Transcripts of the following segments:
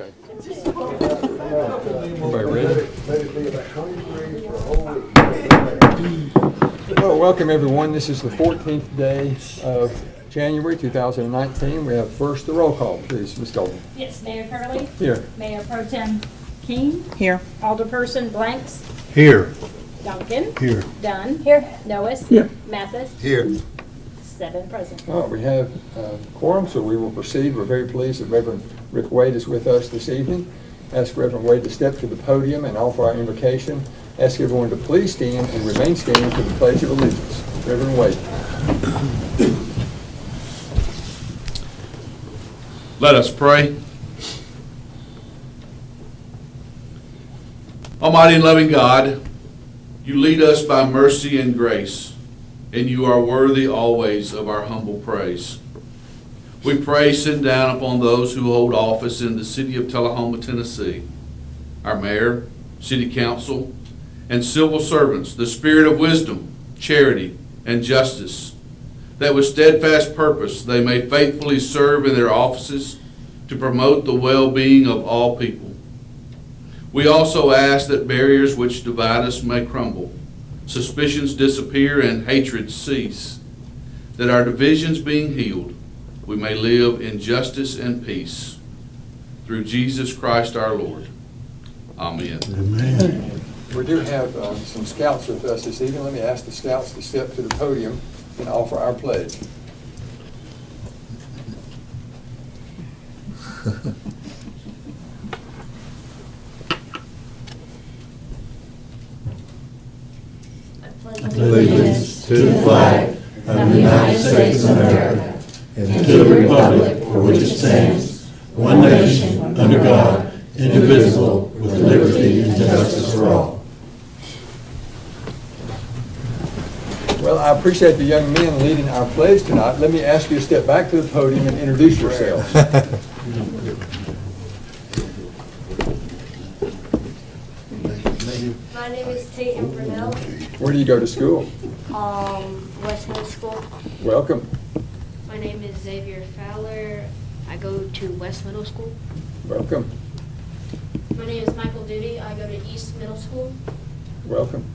Okay. Everybody ready? Well, welcome everyone. This is the 14th day of January 2019. We have first the roll call, please, Ms. Golden. Yes, Mayor Curley. Here. Mayor Pro Tem King. Here. Alderperson Blanks. Here. Duncan. Here. Dunn. Here. Noes. Here. Mathis. Here. 7 present. All right, we have quorum, so we will proceed. We're very pleased that Reverend Rick Wade is with us this evening. Ask Reverend Wade to step to the podium and offer our invocation. Ask everyone to please stand and remain standing for the Pledge of Allegiance. Reverend Wade. Let us pray. Almighty and loving God, you lead us by mercy and grace, and you are worthy always of our humble praise. We pray, send down upon those who hold office in the city of Tullahoma, Tennessee, our mayor, city council, and civil servants, the spirit of wisdom, charity, and justice, that with steadfast purpose they may faithfully serve in their offices to promote the well-being of all people. We also ask that barriers which divide us may crumble, suspicions disappear, and hatred cease, that our divisions being healed, we may live in justice and peace. Through Jesus Christ our Lord. Amen. Amen. We do have some scouts with us this evening. Let me ask the scouts to step to the podium and offer our pledge. Allegiance to the flag of the United States of America and to the republic for which it stands, one nation, under God, indivisible, with liberty and justice for all. Well, I appreciate the young men leading our pledge tonight. Let me ask you to step back to the podium and introduce yourselves. My name is Tatum Brunel, Where do you go to school? West Middle School. Welcome. My name is Xavier Fowler. I go to West Middle School. Welcome. My name is Michael Duty. I go to East Middle School. Welcome.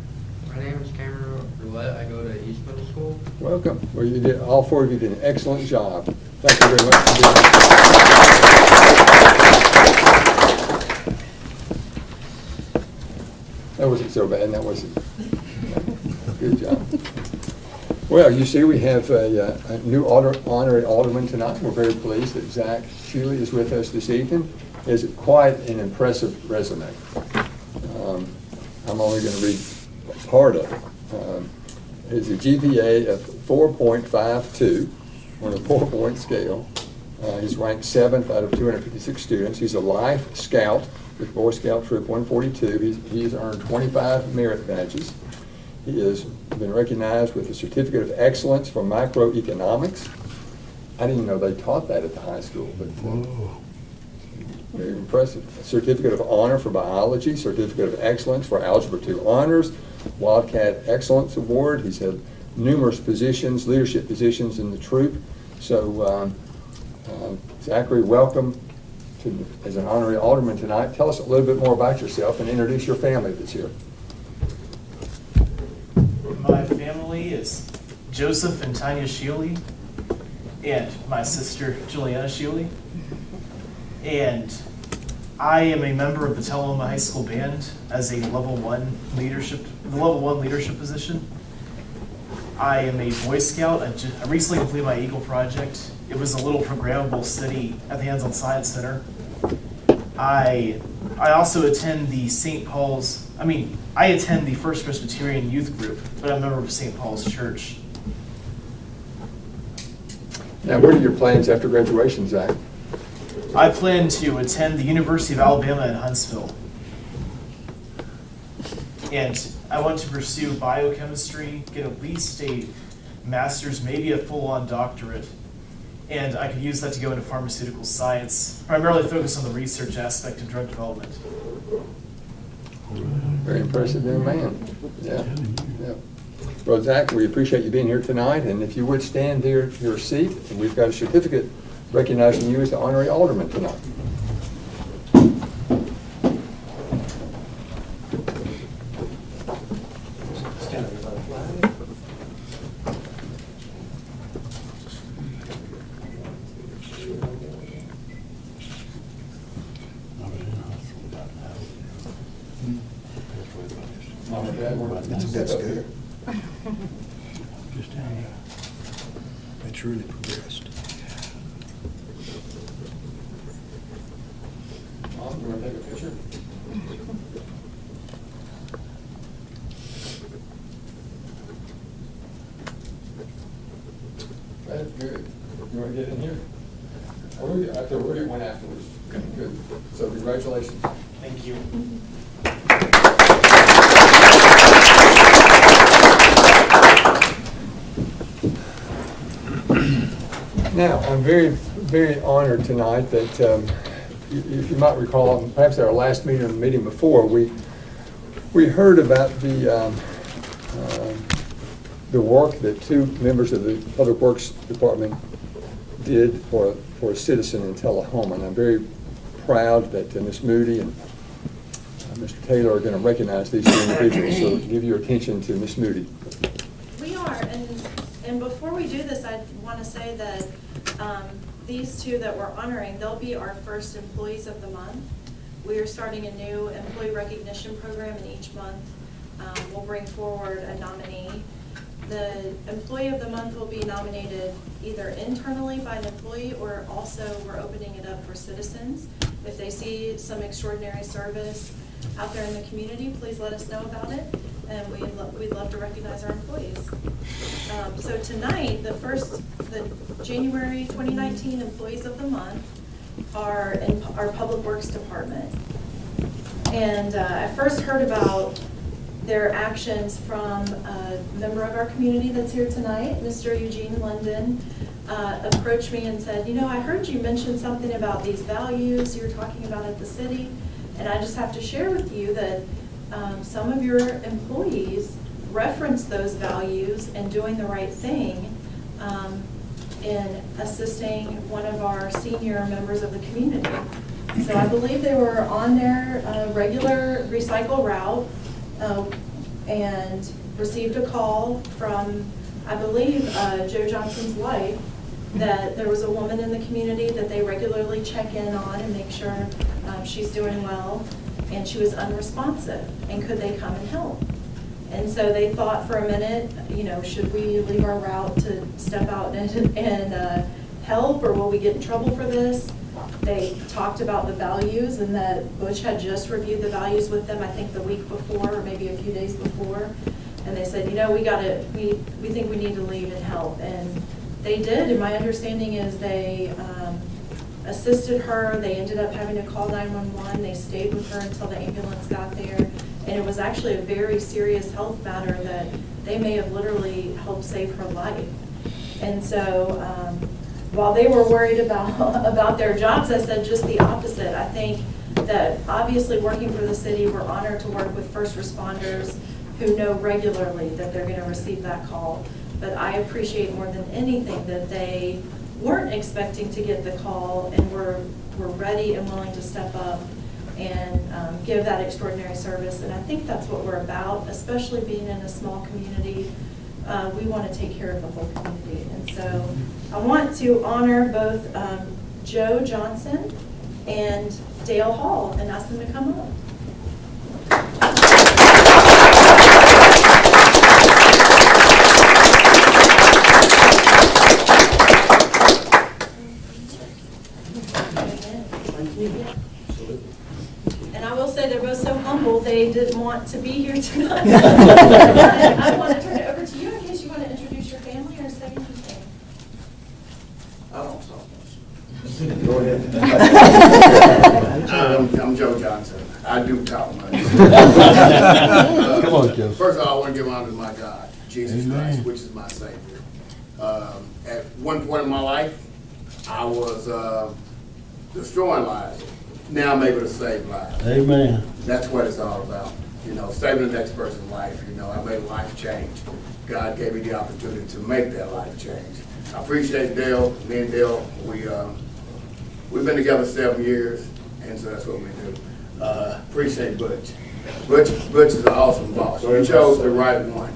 My name is Cameron Roulette. I go to East Middle School. Welcome. Well, you did, all four of you did an excellent job. Thank you very much for doing that. That wasn't so bad, that wasn't. Good job. Well, you see, we have a new honorary alderman tonight. We're very pleased that Zach Shealy is with us this evening. He has quite an impressive resume. I'm only going to read part of it. It's a GPA of 4.52 on a 4-point scale. He's ranked 7th out of 256 students. He's a Life Scout with Boy Scout Troop 142. He's earned 25 merit badges. He has been recognized with a Certificate of Excellence for Microeconomics. I didn't even know they taught that at the high school, but very impressive. A Certificate of Honor for Biology, Certificate of Excellence for Algebra 2 Honors, Wildcat Excellence Award. He's had numerous positions, leadership positions in the troop. So, Zachary, welcome as an honorary alderman tonight. Tell us a little bit more about yourself and introduce your family that's here. My family is Joseph and Tanya Shealy, and my sister Juliana Shealy. And I am a member of the Tullahoma High School Band as a level 1 leadership position. I am a Boy Scout. I recently completed my Eagle project. It was a little programmable study at the Hands-On Science Center. I also attend the I attend the First Presbyterian Youth Group, but I'm a member of St. Paul's Church. Now, what are your plans after graduation, Zach? I plan to attend the University of Alabama in Huntsville. And I want to pursue biochemistry, get at least a master's, maybe a full-on doctorate. And I could use that to go into pharmaceutical science, primarily focus on the research aspect of drug development. Very impressive young man. Yeah. Yeah. Well, Zach, we appreciate you being here tonight, and if you would stand there at your seat, and we've got a certificate recognizing you as the honorary alderman tonight. Mom and Dad want to step up here. Just hang. That's really progressed. Mom, you want to take a picture? That's good. You want to get in here? We'll get one afterwards. Okay, good. So congratulations. Thank you. Now, I'm very, very honored tonight that, you might recall, perhaps at our last meeting or the meeting before, we heard about the work that two members of the Public Works Department did for a citizen in Tullahoma. And I'm very proud that Ms. Moody and Mr. Taylor are going to recognize these two individuals. So give your attention to Ms. Moody. We are, and before we do this, I want to say that these two that we're honoring, they'll be our first employees of the month. We are starting a new employee recognition program, and each month we'll bring forward a nominee. The employee of the month will be nominated either internally by an employee, or also we're opening it up for citizens. If they see some extraordinary service out there in the community, please let us know about it, and we'd love to recognize our employees. So tonight, the January 2019 employees of the month are in our Public Works Department. And I first heard about their actions from a member of our community that's here tonight, Mr. Eugene London, approached me and said, I heard you mention something about these values you were talking about at the city, and I just have to share with you that some of your employees reference those values and doing the right thing in assisting one of our senior members of the community. So I believe they were on their regular recycle route and received a call from, I believe, Joe Johnson's wife, that there was a woman in the community that they regularly check in on and make sure she's doing well, and she was unresponsive, and could they come and help? And so they thought for a minute, should we leave our route to step out and help, or will we get in trouble for this? They talked about the values, and that Butch had just reviewed the values with them, I think the week before, or maybe a few days before. And they said, we think we need to leave and help. And they did, and my understanding is they assisted her. They ended up having to call 911. They stayed with her until the ambulance got there. And it was actually a very serious health matter that they may have literally helped save her life. And so while they were worried about their jobs, I said just the opposite. I think that obviously working for the city, we're honored to work with first responders who know regularly that they're going to receive that call. But I appreciate more than anything that they weren't expecting to get the call and were ready and willing to step up and give that extraordinary service. And I think that's what we're about, especially being in a small community. We want to take care of the whole community. And so I want to honor both Joe Johnson and Dale Hall and ask them to come up. And I will say they're both so humble, they didn't want to be here tonight. I want to turn it over to you in case you want to introduce your family or say anything. I don't talk much. Go ahead. I'm Joe Johnson. I do talk much. Come on, Joe. First of all, I want to give honor to my God, Jesus Amen. Christ, which is my Savior. At one point in my life, I was destroying lives. Now I'm able to save lives. Amen. That's what it's all about. Saving the next person's life. I made a life change. God gave me the opportunity to make that life change. I appreciate Dale. Me and Dale, we've been together 7 years, and so that's what we do. Appreciate Butch. Butch is an awesome boss. He chose the right one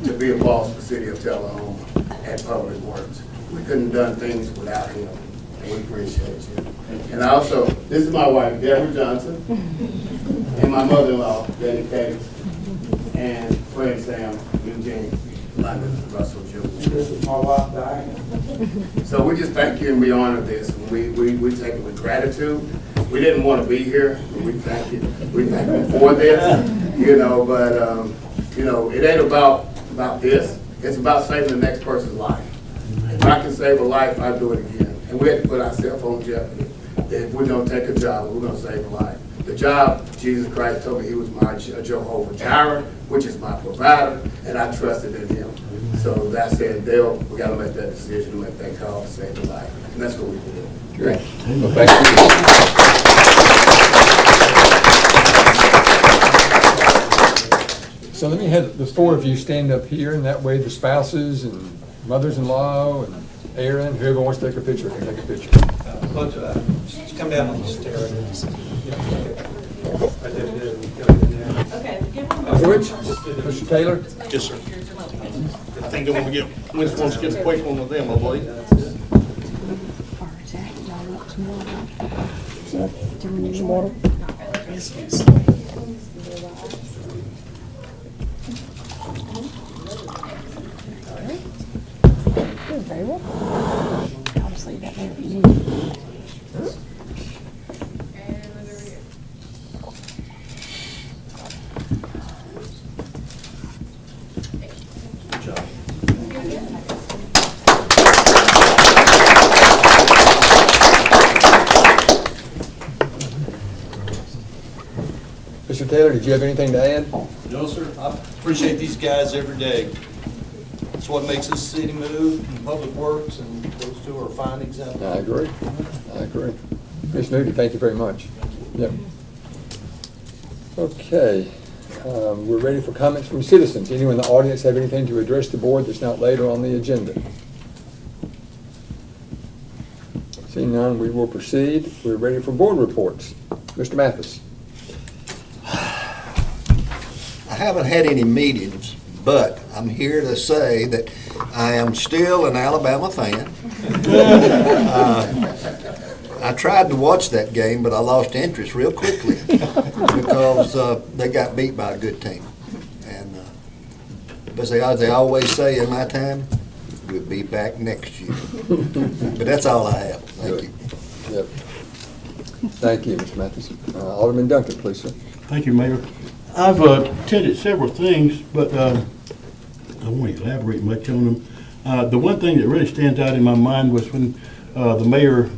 to be a boss for the city of Tullahoma at Public Works. We couldn't have done things without him, and we appreciate you. And also, this is my wife, Deborah Johnson, and my mother-in-law, Betty Case. and friend Sam, Eugene, London, Russell, Jr. This is my wife, Diane. So we just thank you and we honor this. We take it with gratitude. We didn't want to be here, but we thank you. We thank you for this, you know, but, you know, it ain't about this. It's about saving the next person's life. If I can save a life, I'll do it again. And we have to put ourselves on jeopardy. If we're going to take a job, we're going to save a life. The job, Jesus Christ told me he was my Jehovah Jireh, which is my provider, and I trusted in him. So that said, Dale, we got to make that decision, make that call to save a life. And that's what we do. Great. Well, thank you. So let me have the four of you stand up here, and that way the spouses and mothers-in-law and Aaron, whoever wants to take a picture can take a picture. Just come down on the stairs. Okay, give Which? Mr. Taylor? Yes, sir. I think I'm gonna get, which one's get a quick one with them, I believe. Some water? Very well. I'll just leave that there if you need it. Mr. Taylor, did you have anything to add? No, sir. I appreciate these guys every day. It's what makes this city move, and Public Works, and those two are fine examples. I agree. I agree. Ms. Moody, thank you very much. Yep. Okay. We're ready for comments from citizens. Anyone in the audience have anything to address the board that's not later on the agenda? Seeing none, we will proceed. We're ready for board reports. Mr. Mathis. I haven't had any meetings, but I'm here to say that I am still an Alabama fan. I tried to watch that game, but I lost interest real quickly because they got beat by a good team. And but as they always say in my time, we'll be back next year. But that's all I have. Thank you. Yep. Thank you, Mr. Mathis. Alderman Duncan, please, sir. Thank you, Mayor. I've attended several things, but I won't elaborate much on them. The one thing that really stands out in my mind was when the mayor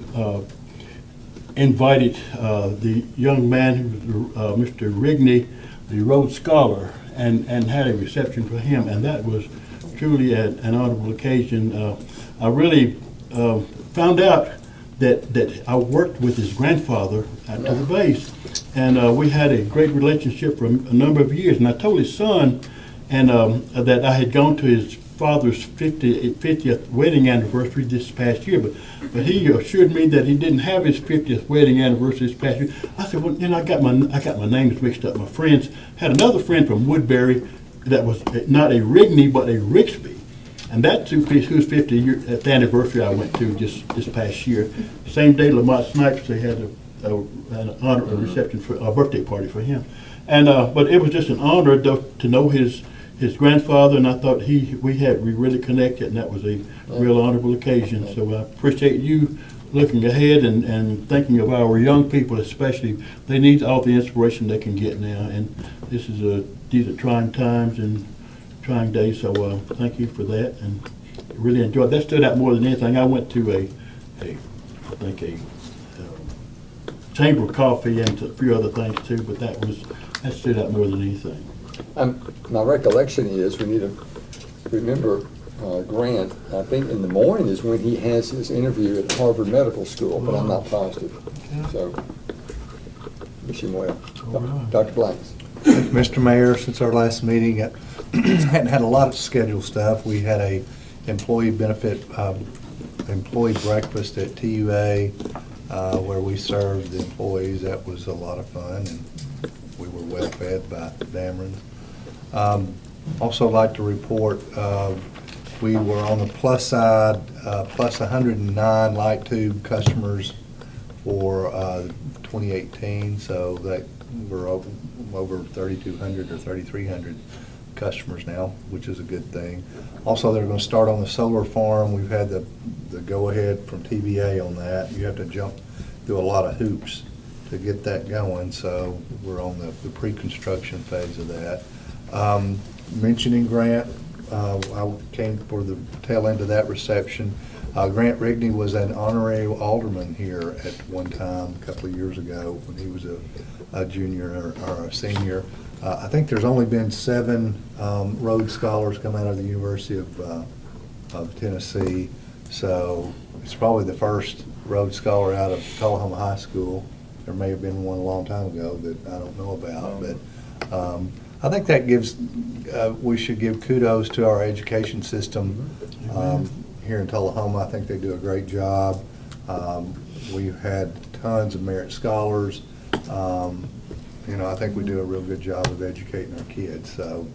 invited the young man, who was Mr. Rigney, the Rhodes Scholar, and had a reception for him, and that was truly an honorable occasion. I really found out that I worked with his grandfather at the base, and we had a great relationship for a number of years. And I told his son and that I had gone to his father's 50th wedding anniversary this past year, but he assured me that he didn't have his 50th wedding anniversary this past year. I said, well, you know, I got my names mixed up. My friends had another friend from Woodbury that was not a Rigney but a Rixby. And that two-piece, whose 50th anniversary I went to just this past year. Same day, Lamont Snipes, they had an honor, a reception for a birthday party for him. And but it was just an honor to know his grandfather, and I thought we really connected, and that was a real honorable occasion. So I appreciate you looking ahead and thinking of our young people, especially. They need all the inspiration they can get now, and these are trying times and trying days, so thank you for that, and really enjoyed. That stood out more than anything. I went to a chamber of coffee and a few other things too, but that stood out more than anything. My recollection is we need to remember Grant. I think in the morning is when he has his interview at Harvard Medical School, but I'm not positive. So wish him well. Right. Dr. Blanks. Thank you, Mr. Mayor. Since our last meeting, hadn't had a lot of scheduled stuff. We had a employee benefit, employee breakfast at TUA where we served the employees. That was a lot of fun, and we were well fed by Dameron. Also like to report we were on the plus side, plus 109 light tube customers for 2018, so that we're over 3,200 or 3,300 customers now, which is a good thing. Also, they're going to start on the solar farm. We've had the go-ahead from TVA on that. You have to jump through a lot of hoops to get that going, so we're on the pre-construction phase of that. Mentioning Grant, I came for the tail end of that reception. Grant Rigney was an honorary alderman here at one time, a couple of years ago, when he was a junior or a senior. I think there's only been 7 Rhodes Scholars come out of the University of Tennessee, so it's probably the first Rhodes Scholar out of Tullahoma High School. There may have been one a long time ago that I don't know about, but I think that gives, we should give kudos to our education system here in Tullahoma. I think they do a great job. We've had tons of merit scholars. You know, I think we do a real good job of educating our kids, so,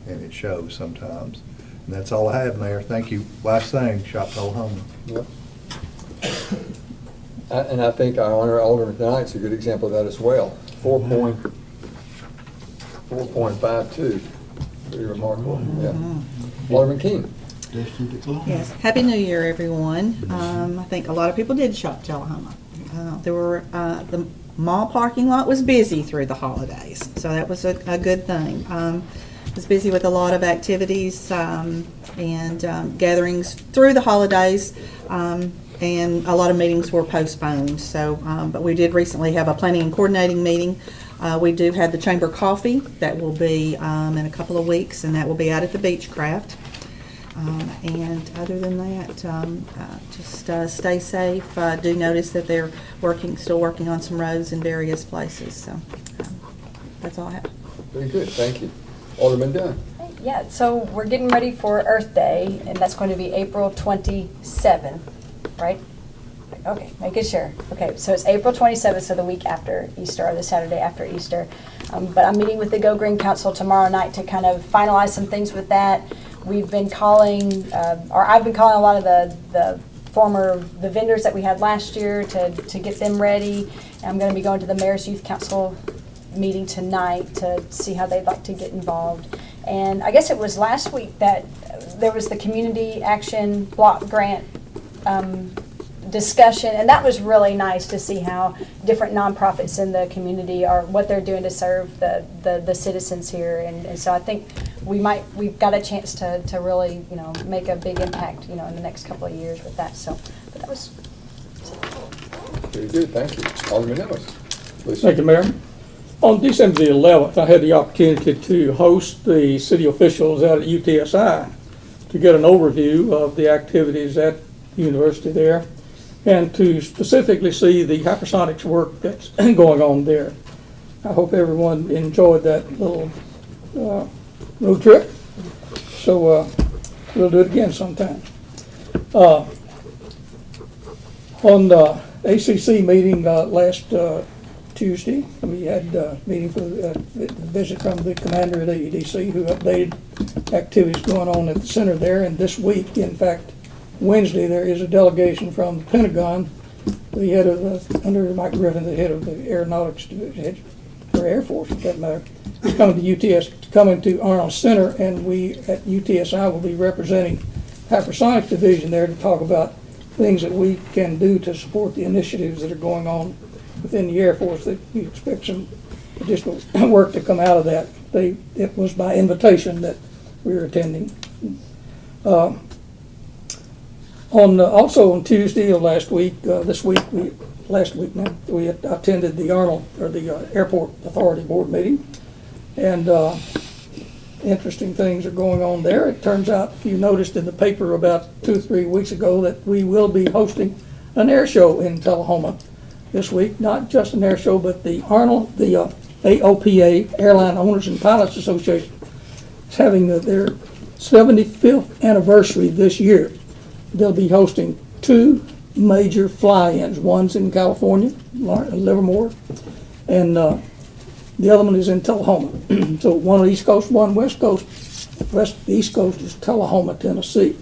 and it shows sometimes. And that's all I have, Mayor. Thank you. Last thing, Shop Tullahoma. Yep. And I think our honorary alderman tonight's a good example of that as well. 4.52. Pretty remarkable. Yeah. Alderman King. Yes, Happy New Year, everyone. I think a lot of people did shop Tullahoma. There were, the mall parking lot was busy through the holidays, so that was a good thing. It was busy with a lot of activities and gatherings through the holidays, and a lot of meetings were postponed. So, but we did recently have a planning and coordinating meeting. We do have the chamber coffee that will be in a couple of weeks, and that will be out at the Beechcraft. And other than that, just stay safe. Do notice that they're still working on some roads in various places. So that's all I have. Very good, thank you. Alderman Dunn. Yeah, so we're getting ready for Earth Day, and that's going to be April 27th, right? Okay, making sure. Okay, so it's April 27th, so the week after Easter, or the Saturday after Easter. But I'm meeting with the Go Green Council tomorrow night to kind of finalize some things with that. We've been calling, or I've been calling a lot of the vendors that we had last year to get them ready. And I'm going to be going to the Mayor's Youth Council meeting tonight to see how they'd like to get involved. And I guess it was last week that there was the Community Action Block Grant discussion, and that was really nice to see how different nonprofits in the community are, what they're doing to serve the citizens here. And so I think we've got a chance to really, make a big impact, in the next couple of years with that. So, but that was Very good, thank you. Alderman Ellis. Please. Thank you, Mayor. On December the 11th, I had the opportunity to host the city officials out at UTSI to get an overview of the activities at the university there, and to specifically see the hypersonics work that's going on there. I hope everyone enjoyed that little road trip. So we'll do it again sometime. On the ACC meeting last Tuesday, we had a meeting for a visit from the commander of the EDC, who updated activities going on at the center there. And this week, in fact, Wednesday, there is a delegation from the Pentagon, the head of under Mike Griffin, the head of the Aeronautics Division, or Air Force, for that matter, coming to Arnold Center, and we at UTSI will be representing Hypersonics Division there to talk about things that we can do to support the initiatives that are going on within the Air Force. That we expect some additional work to come out of that. It was by invitation that we were attending. Also on Tuesday of last week, we attended the Arnold, or the Airport Authority Board meeting, and interesting things are going on there. It turns out, if you noticed in the paper about 2 or 3 weeks ago, that we will be hosting an air show in Tullahoma this week. Not just an air show, but the Arnold, the AOPA, Airline Owners and Pilots Association, is having their 75th anniversary this year. They'll be hosting 2 major fly-ins. One's in California, Livermore, and the other one is in Tullahoma. So one on the East Coast, one West Coast. The East Coast is Tullahoma, Tennessee.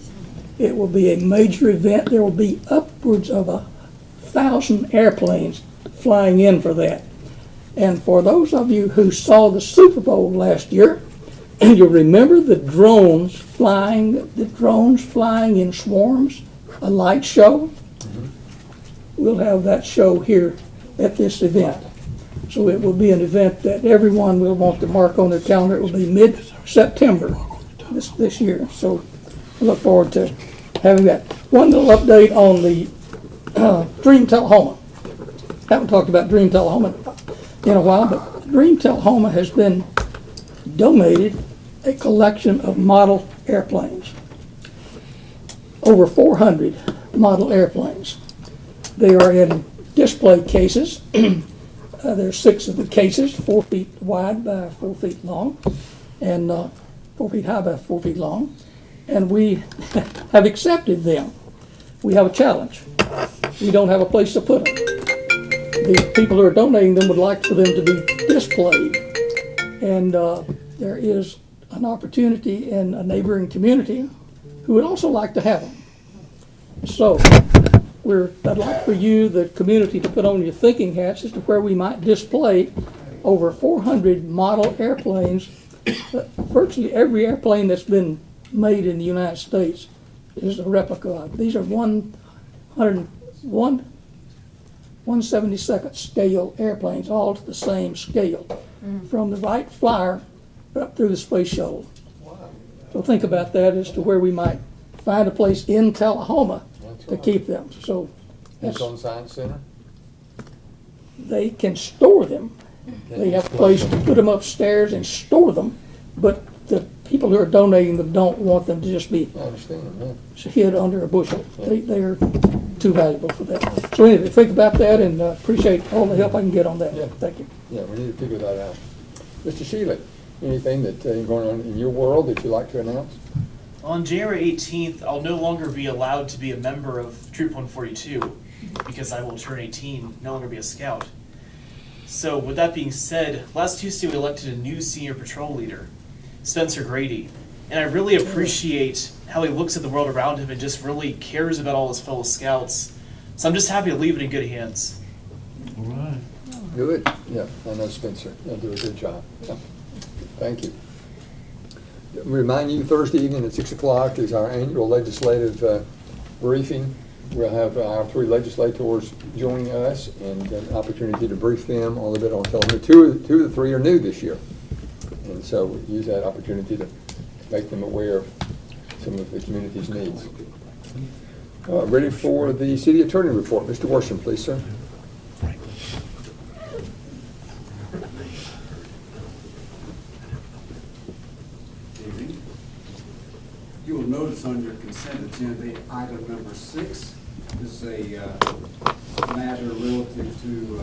It will be a major event. There will be upwards of 1,000 airplanes flying in for that. And for those of you who saw the Super Bowl last year, you remember the drones flying in swarms, a light show? We'll have that show here at this event. So it will be an event that everyone will want to mark on their calendar. It will be mid-September this year. So I look forward to having that. One little update on the Dream Tullahoma. Haven't talked about Dream Tullahoma in a while, but Dream Tullahoma has been donated a collection of model airplanes. Over 400 model airplanes. They are in display cases. There's 6 of the cases, 4 feet wide by 4 feet long, and 4 feet high by 4 feet long. And we have accepted them. We have a challenge. We don't have a place to put them. The people who are donating them would like for them to be displayed. And there is an opportunity in a neighboring community who would also like to have them. So I'd like for you, the community, to put on your thinking hats as to where we might display over 400 model airplanes. Virtually every airplane that's been made in the United States is a replica of. These are 1/72nd scale airplanes, all to the same scale, from the Wright Flyer up through the Space Shuttle. So think about that as to where we might find a place in Tullahoma to keep them. So Hands-on Science Center? they can store them. They have a place to put them upstairs and store them, but the people who are donating them don't want them to just be I understand, yeah. hid under a bushel. They are too valuable for that. So anyway, think about that, and appreciate all the help I can get on that. Yeah. Thank you. Yeah, we need to figure that out. Mr. Shealy, anything that going on in your world that you'd like to announce? On January 18th, I'll no longer be allowed to be a member of Troop 142 because I will turn 18, no longer be a scout. So with that being said, last Tuesday we elected a new senior patrol leader, Spencer Grady. And I really appreciate how he looks at the world around him and just really cares about all his fellow scouts. So I'm just happy to leave it in good hands. All right. Good. Yeah, I know Spencer. He'll do a good job. Yeah. Thank you. Remind you, Thursday evening at 6 o'clock is our annual legislative briefing. We'll have our 3 legislators joining us and an opportunity to brief them a little bit on Tullahoma. Two of the 3 are new this year. And so we use that opportunity to make them aware of some of the community's needs. Ready for the city attorney report. Mr. Worsham, please, sir. You will notice on your consent agenda, item number 6 is a matter relative to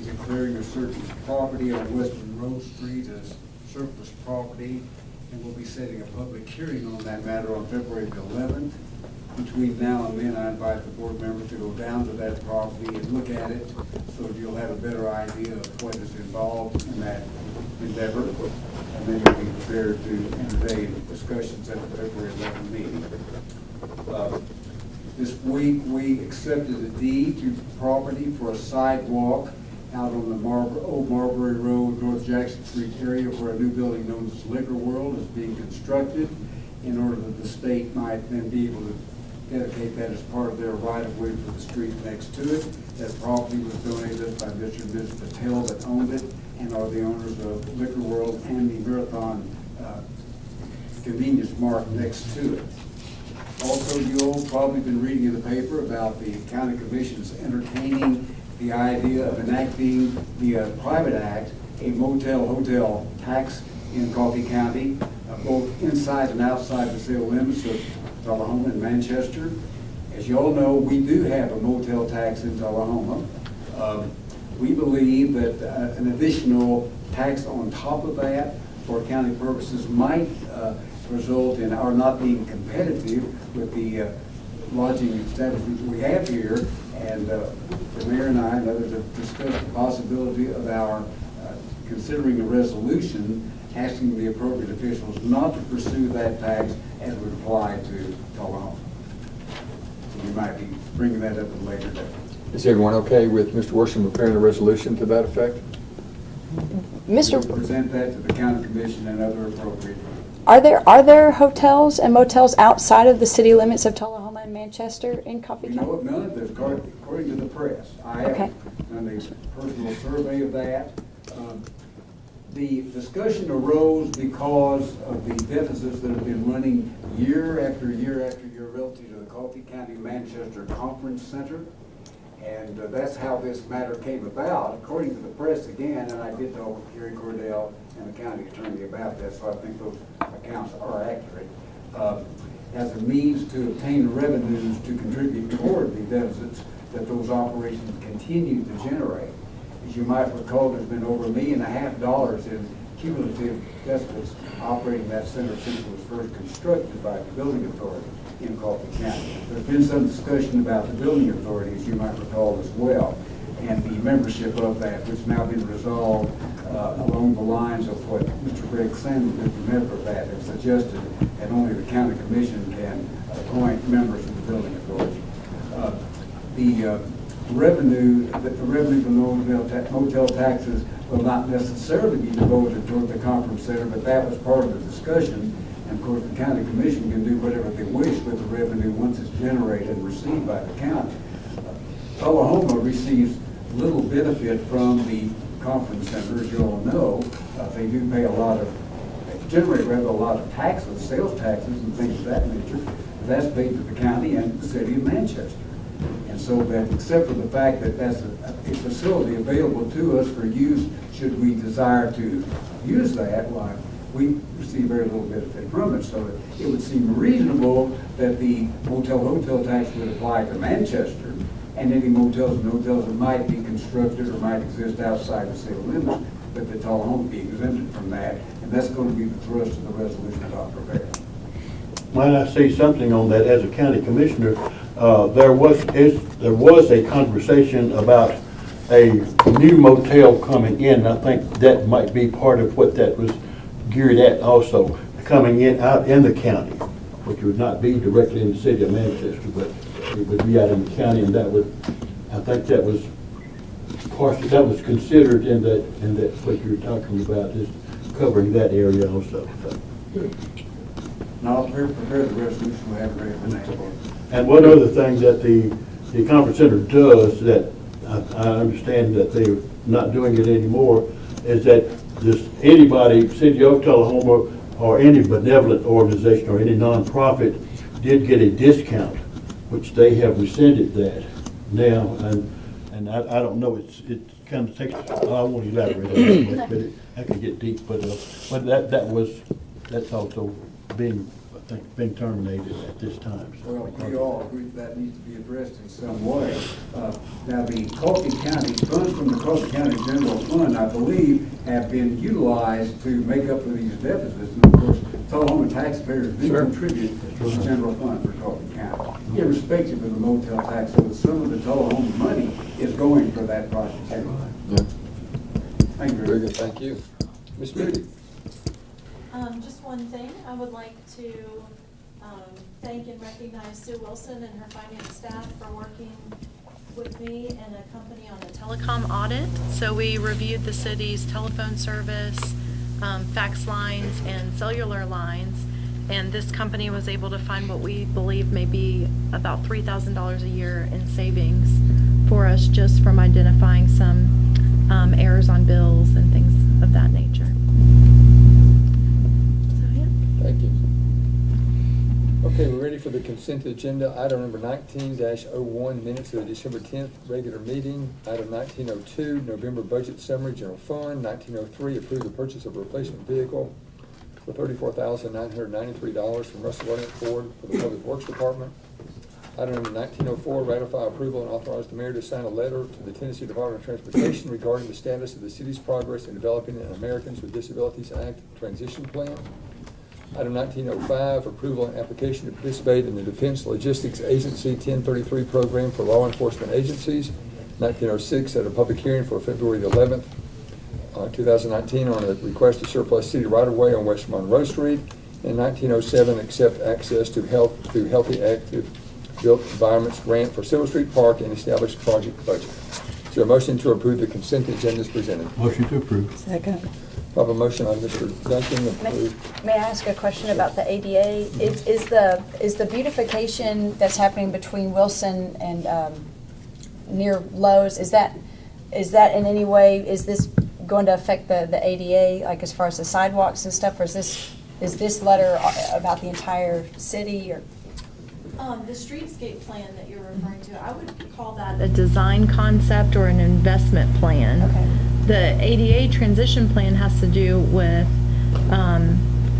declaring a certain property on West Monroe Street as surplus property, and we'll be setting a public hearing on that matter on February the 11th. Between now and then, I invite the board members to go down to that property and look at it so that you'll have a better idea of what is involved in that endeavor, and then you'll be prepared to entertain discussions at the February 11th meeting. This week, we accepted a deed to property for a sidewalk out on the Old Marbury Road, North Jackson Street area, where a new building known as Liquor World is being constructed, in order that the state might then be able to dedicate that as part of their right-of-way for the street next to it. That property was donated by Mr. and Ms. Patel that owned it and are the owners of Liquor World and the Marathon convenience mart next to it. Also, you'll probably been reading in the paper about the county commission's entertaining the idea of enacting the private act, a motel hotel tax in Coffee County, both inside and outside the city limits of Tullahoma and Manchester. As you all know, we do have a motel tax in Tullahoma. We believe that an additional tax on top of that for county purposes might result in our not being competitive with the lodging establishments we have here. And the mayor and I and others have discussed the possibility of our considering a resolution asking the appropriate officials not to pursue that tax as would apply to Tullahoma. So we might be bringing that up at a later date. Is everyone okay with Mr. Worsham preparing a resolution to that effect? Mr. We will present that to the county commission and other appropriate. Are there hotels and motels outside of the city limits of Tullahoma and Manchester in Coffee We County? know of none of this, according to the press. I Okay. have done a personal survey of that. The discussion arose because of the deficits that have been running year after year after year relative to the Coffee County Manchester Conference Center. And that's how this matter came about, according to the press again, and I did talk with Gary Cordell and the county attorney about that, so I think those accounts are accurate. As a means to obtain revenues to contribute toward the deficits that those operations continue to generate. As you might recall, there's been over $1.5 million in cumulative deficits operating that center since it was first constructed by the building authority in Coffee County. There's been some discussion about the building authority, as you might recall as well, and the membership of that, which has now been resolved along the lines of what Mr. Greg Sanders, the member of that, has suggested, and only the county commission can appoint members of the building authority. The revenue from those motel taxes will not necessarily be devoted toward the conference center, but that was part of the discussion. And of course, the county commission can do whatever they wish with the revenue once it's generated and received by the county. Tullahoma receives little benefit from the conference center, as you all know. They do pay they generate rather a lot of taxes, sales taxes and things of that nature. That's paid to the county and the city of Manchester. And so that, except for the fact that that's a facility available to us for use, should we desire to use that, why, we receive very little benefit from it. So it would seem reasonable that the hotel tax would apply to Manchester and any motels and hotels that might be constructed or might exist outside the city limits, but that Tullahoma be exempted from that. And that's going to be the thrust of the resolution that I'll prepare. Might I say something on that? As a county commissioner, there was a conversation about a new motel coming in. I think that might be part of what that was geared at also, coming in out in the county, which would not be directly in the city of Manchester, but it would be out in the county, and that would, I think that was partially, that was considered in that what you're talking about is covering that area also. So. And I'll prepare the resolution we have ready for next month. And one other thing that the conference center does that I understand that they're not doing it anymore is that anybody, City of Tullahoma or any benevolent organization or any nonprofit did get a discount, which they have rescinded that now. And I don't know, it kind of takes, I won't elaborate on that, but I could get deep, but that's also being terminated at this time. So well, we all agree that needs to be addressed in some way. Now, the Coffee County funds from the Coffee County General Fund, I believe, have been utilized to make up for these deficits. And of course, Tullahoma taxpayers do contribute to the general fund for Coffee County, irrespective of the motel tax. So some of the Tullahoma money is going for that project. Yeah. Thank you. Very good, thank you. Ms. Moody. Just one thing, I would like to thank and recognize Sue Wilson and her finance staff for working with me and a company on a telecom audit. So we reviewed the city's telephone service, fax lines, and cellular lines. And this company was able to find what we believe may be about $3,000 a year in savings for us just from identifying some errors on bills and things of that nature. Thank you. Okay, we're ready for the consent agenda. Item number 19-01, minutes of the December 10th regular meeting. Item 1902, November budget summary, general fund. 1903, approve the purchase of a replacement vehicle for $34,993 from Russell Williams Ford for the Public Works Department. Item number 1904, ratify approval and authorize the mayor to sign a letter to the Tennessee Department of Transportation regarding the status of the city's progress in developing an Americans with Disabilities Act transition plan. Item 1905, approval and application to participate in the Defense Logistics Agency 1033 program for law enforcement agencies. 1906, set a public hearing for February the 11th, 2019 on a request to surplus city right-of-way on West Monroe Street. And 1907, accept access to through Healthy Active Built Environments grant for Silver Street Park and establish project budget. Is there a motion to approve the consent agenda as presented? Motion to approve. Second. I have a motion on Mr. Duncan. May I ask a question about the ADA? Is the beautification that's happening between Wilson and near Lowe's, is that in any way, is this going to affect the ADA, like as far as the sidewalks and stuff, or is this letter about the entire city, or? The streetscape plan that you're referring to, I would call that a design concept or an investment plan. Okay. The ADA transition plan has to do with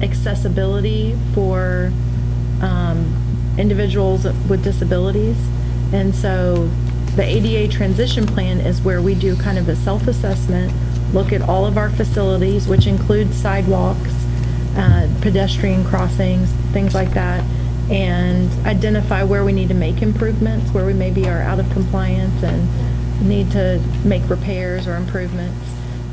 accessibility for individuals with disabilities. And so the ADA transition plan is where we do kind of a self-assessment, look at all of our facilities, which includes sidewalks, pedestrian crossings, things like that, and identify where we need to make improvements, where we maybe are out of compliance and need to make repairs or improvements.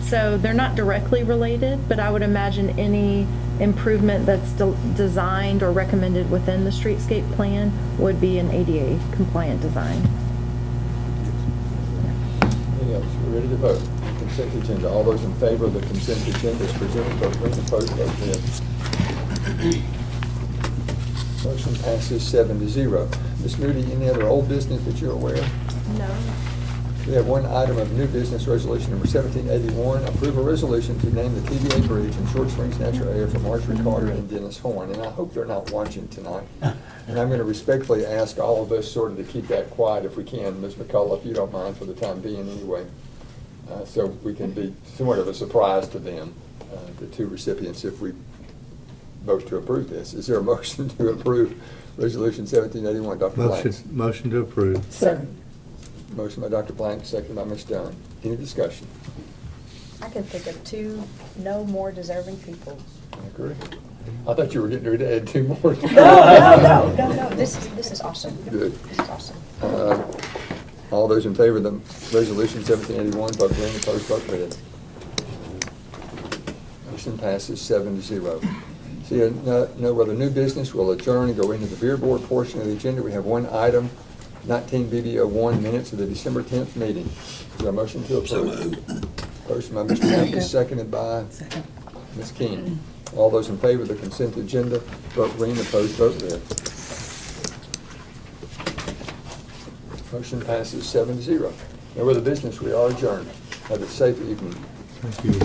So they're not directly related, but I would imagine any improvement that's designed or recommended within the streetscape plan would be an ADA compliant design. Anything else? We're ready to vote. Consent agenda. All those in favor of the consent agenda as presented, vote green. Opposed, vote red. Motion passes 7-0. Ms. Moody, any other old business that you're aware of? No. We have one item of new business, resolution number 1781, approve a resolution to name the TVA Bridge in Short Springs Natural Area for Marjorie Carter and Dennis Horn. And I hope they're not watching tonight. And I'm going to respectfully ask all of us sort of to keep that quiet if we can, Ms. McCullough, if you don't mind, for the time being anyway. So we can be somewhat of a surprise to them, the two recipients, if we vote to approve this. Is there a motion to approve resolution 1781, Dr. Blanks? Motion to approve. Second. Motion by Dr. Blank, second by Ms. Dunn. Any discussion? I can think of two no more deserving people. I agree. I thought you were getting ready to add two more. No. This is awesome. Good. This is awesome. All those in favor of the resolution 1781, vote green. Opposed, vote red. Motion passes 7-0. See, no other new business. We'll adjourn and go into the beer board portion of the agenda. We have one item, 19 BB01 minutes of the December 10th meeting. Is there a motion to approve? Motion by Mr. Mathis, seconded by Ms. King. All those in favor of the consent agenda, vote green. Opposed, vote red. Motion passes 7-0. No other business. We are adjourned. Have a safe evening. Thank you.